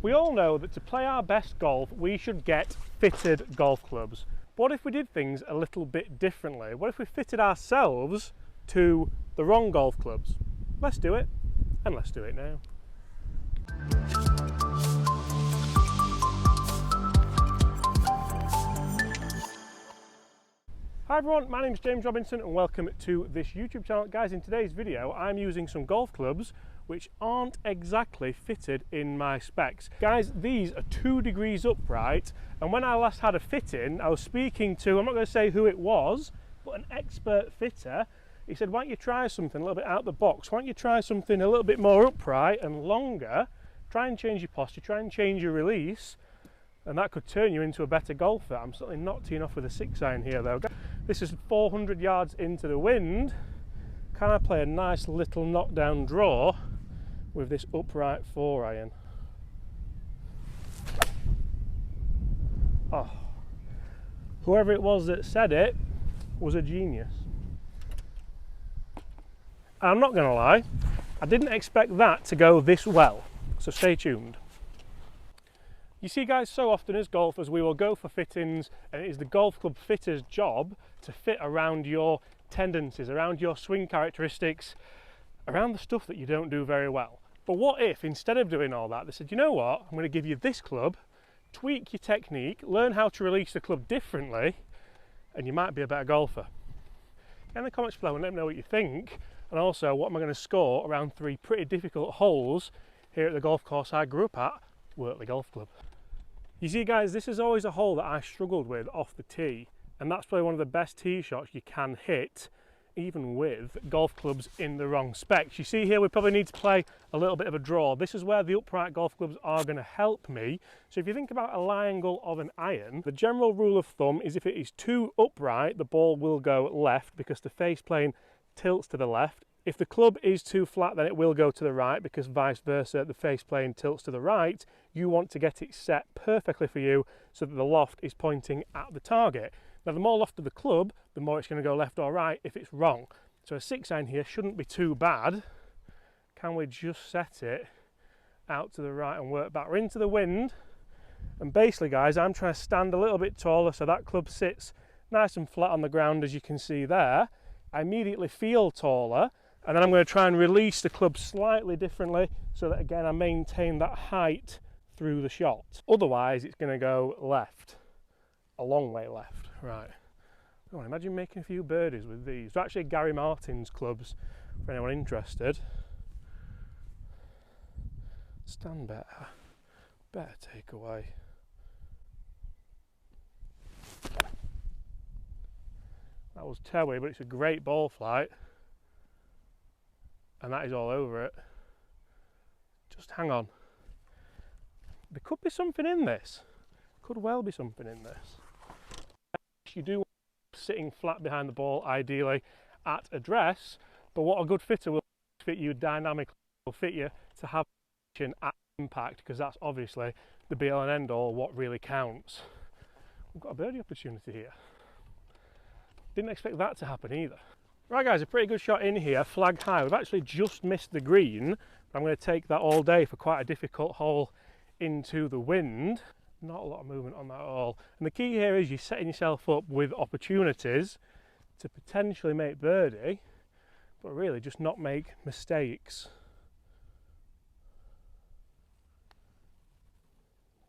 We all know that to play our best golf, we should get fitted golf clubs. But what if we did things a little bit differently? What if we fitted ourselves to the wrong golf clubs? Let's do it, and let's do it now. Hi everyone, my name is James Robinson and welcome to this YouTube channel. Guys, in today's video I'm using some golf clubs which aren't exactly fitted in my specs. Guys, these are 2 degrees upright, and when I last had a fitting, I was speaking to, I'm not going to say who it was, but an expert fitter. He said, why don't you try something a little bit out the box? Why don't you try something a little bit more upright and longer? Try and change your posture, try and change your release, and that could turn you into a better golfer. I'm certainly not teeing off with a 6-iron here though. This is 400 yards into the wind. Can I play a nice little knockdown draw with this upright 4-iron? Oh, whoever it was that said it was a genius. And I'm not going to lie, I didn't expect that to go this well, so stay tuned. You see guys, so often as golfers we will go for fittings, and it is the golf club fitter's job to fit around your tendencies, around your swing characteristics, around the stuff that you don't do very well. But what if instead of doing all that they said, you know what, I'm going to give you this club, tweak your technique, learn how to release the club differently, and you might be a better golfer. Get in the comments below and let me know what you think, and also what am I going to score around 3 pretty difficult holes here at the golf course I grew up at, Wortley Golf Club. You see guys, this is always a hole that I struggled with off the tee, and that's probably one of the best tee shots you can hit even with golf clubs in the wrong specs. You see here we probably need to play a little bit of a draw. This is where the upright golf clubs are going to help me. So if you think about a lie angle of an iron, the general rule of thumb is if it is too upright the ball will go left because the face plane tilts to the left. If the club is too flat then it will go to the right because vice versa, the face plane tilts to the right. You want to get it set perfectly for you so that the loft is pointing at the target. Now the more loft of the club, the more it's going to go left or right if it's wrong. So a 6-iron here shouldn't be too bad. Can we just set it out to the right and work back? We're into the wind, and basically guys I'm trying to stand a little bit taller so that club sits nice and flat on the ground as you can see there. I immediately feel taller, and then I'm going to try and release the club slightly differently so that again I maintain that height through the shot. Otherwise it's going to go left, a long way left. Right, oh, imagine making a few birdies with these. They're actually Gary Martin's clubs for anyone interested. Stand better, better takeaway. That was toey, but it's a great ball flight. And that is all over it. Just hang on. There could be something in this. Could well be something in this. You do want sitting flat behind the ball, ideally at address, but what a good fitter will fit you dynamically, will fit you to have action at impact, because that's obviously the be all and end all, what really counts. We've got a birdie opportunity here. Didn't expect that to happen either. Right guys, a pretty good shot in here, flag high. We've actually just missed the green. I'm going to take that all day for quite a difficult hole into the wind. Not a lot of movement on that at all. And the key here is you're setting yourself up with opportunities to potentially make birdie, but really just not make mistakes.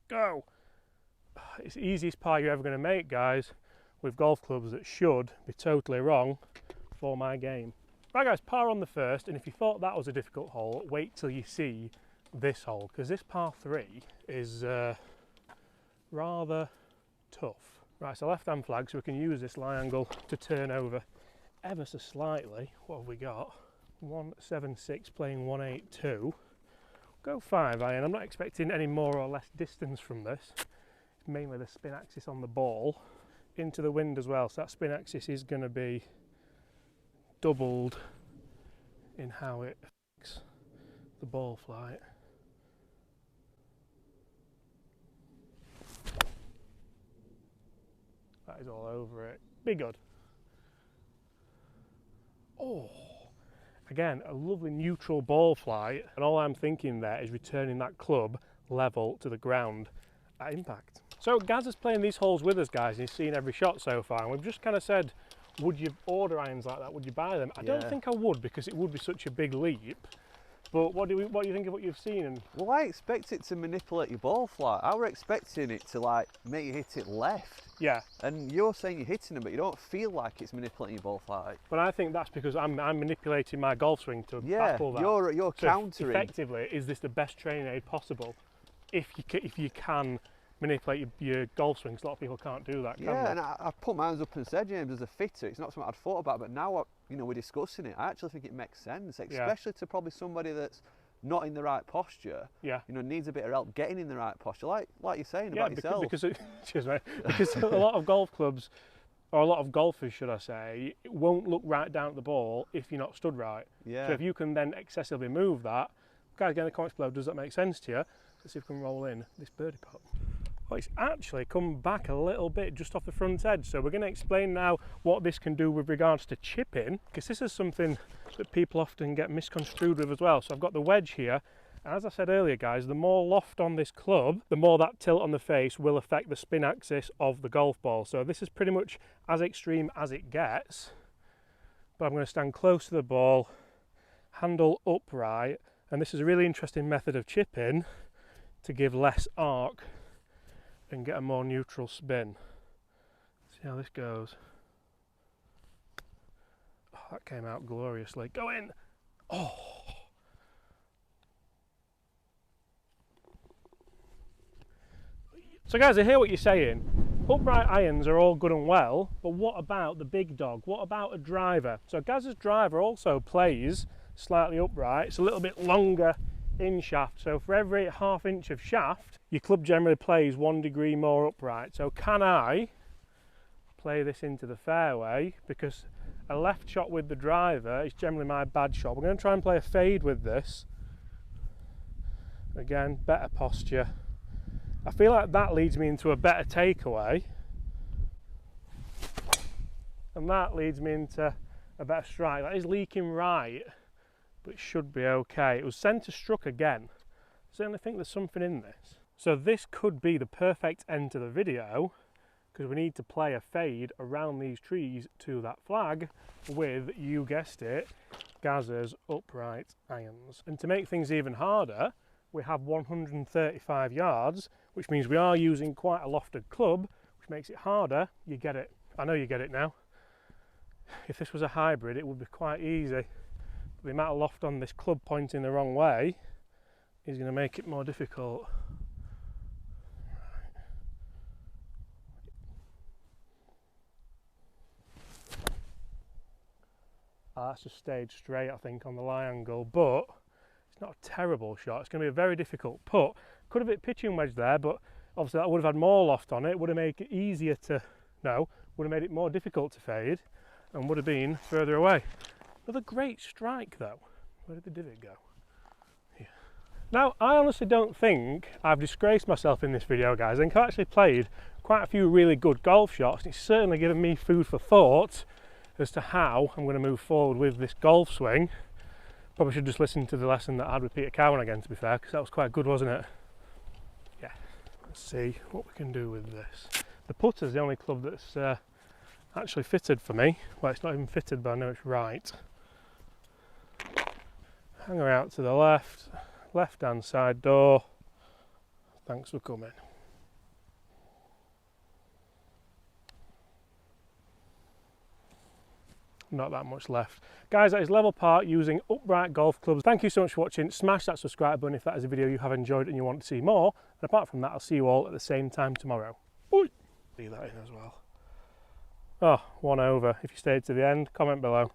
Go! It's the easiest par you're ever going to make, guys, with golf clubs that should be totally wrong for my game. Right guys, par on the first, and if you thought that was a difficult hole, wait till you see this hole, because this par 3 is rather tough. Right, so left hand flag, so we can use this lie angle to turn over ever so slightly. What have we got? 176 playing 182. Go 5-iron. I'm not expecting any more or less distance from this. It's mainly the spin axis on the ball. Into the wind as well, so that spin axis is going to be doubled in how it affects the ball flight. That is all over it. Be good. Oh, again, a lovely neutral ball flight, and all I'm thinking there is returning that club level to the ground at impact. So Gaz is playing these holes with us, guys, and he's seen every shot so far, and we've just kind of said, would you order irons like that? Would you buy them? I don't think I would, because it would be such a big leap. But what do you think of what you've seen? And well, I expect it to manipulate your ball flight. I were expecting it to like make you hit it left. Yeah. And you're saying you're hitting them, but you don't feel like it's manipulating your ball flight. But I think that's because I'm manipulating my golf swing to baffle that. You're so countering. Effectively, is this the best training aid possible? If you can manipulate your golf swings, a lot of people can't do that. Can Yeah, they? and I put my hands up and said, James, as a fitter, it's not something I'd thought about, but now we're discussing it. I actually think it makes sense, especially to probably somebody that's not in the right posture. Yeah. Needs a bit of help getting in the right posture, like you're saying about yourself. Cheers, mate. Because a lot of golf clubs, or a lot of golfers, should I say, won't look right down at the ball if you're not stood right. Yeah. So if you can then excessively move that, guys, get in the comments below. Does that make sense to you? Let's see if we can roll in this birdie pot. Well, it's actually come back a little bit just off the front edge, so we're going to explain now what this can do with regards to chipping, because this is something that people often get misconstrued with as well. So I've got the wedge here, and as I said earlier, guys, the more loft on this club, the more that tilt on the face will affect the spin axis of the golf ball. So this is pretty much as extreme as it gets, but I'm going to stand close to the ball, handle upright, and this is a really interesting method of chipping to give less arc and get a more neutral spin. See how this goes. Oh, that came out gloriously. Go in! Oh! So guys, I hear what you're saying. Upright irons are all good and well, but what about the big dog? What about a driver? So Gaz's driver also plays slightly upright. It's a little bit longer in shaft, so for every ½ inch of shaft your club generally plays 1 degree more upright. So can I play this into the fairway, because a left shot with the driver is generally my bad shot. We're going to try and play a fade with this. Again, better posture. I feel like that leads me into a better takeaway, and that leads me into a better strike. That is leaking right, but it should be okay. It was centre struck again. I certainly think there's something in this. So this could be the perfect end to the video, because we need to play a fade around these trees to that flag with, you guessed it, Gaz's upright irons. And to make things even harder, we have 135 yards, which means we are using quite a lofted club, which makes it harder. You get it. I know you get it now. If this was a hybrid, it would be quite easy. The amount of loft on this club pointing the wrong way is going to make it more difficult. That's just stayed straight, I think, on the lie angle, but it's not a terrible shot. It's going to be a very difficult putt. Could have hit pitching wedge there, but obviously that would have had more loft on it, would have made it easier to, would have made it more difficult to fade, and would have been further away. Another great strike though. Where did the divot go? Here. Now, I honestly don't think I've disgraced myself in this video, guys. I think I've actually played quite a few really good golf shots, and it's certainly given me food for thought as to how I'm going to move forward with this golf swing. Probably should just listen to the lesson that I had with Peter Cowan again, to be fair, because that was quite good, wasn't it? Yeah. Let's see what we can do with this. The putter's the only club that's actually fitted for me. Well, it's not even fitted, but I know it's right. Hang her out to the left, left-hand side door. Thanks for coming. Not that much left. Guys, that is level part using upright golf clubs. Thank you so much for watching. Smash that subscribe button if that is a video you have enjoyed and you want to see more. And apart from that, I'll see you all at the same time tomorrow. Oi. See that in as well. Oh, 1 over. If you stayed to the end, comment below.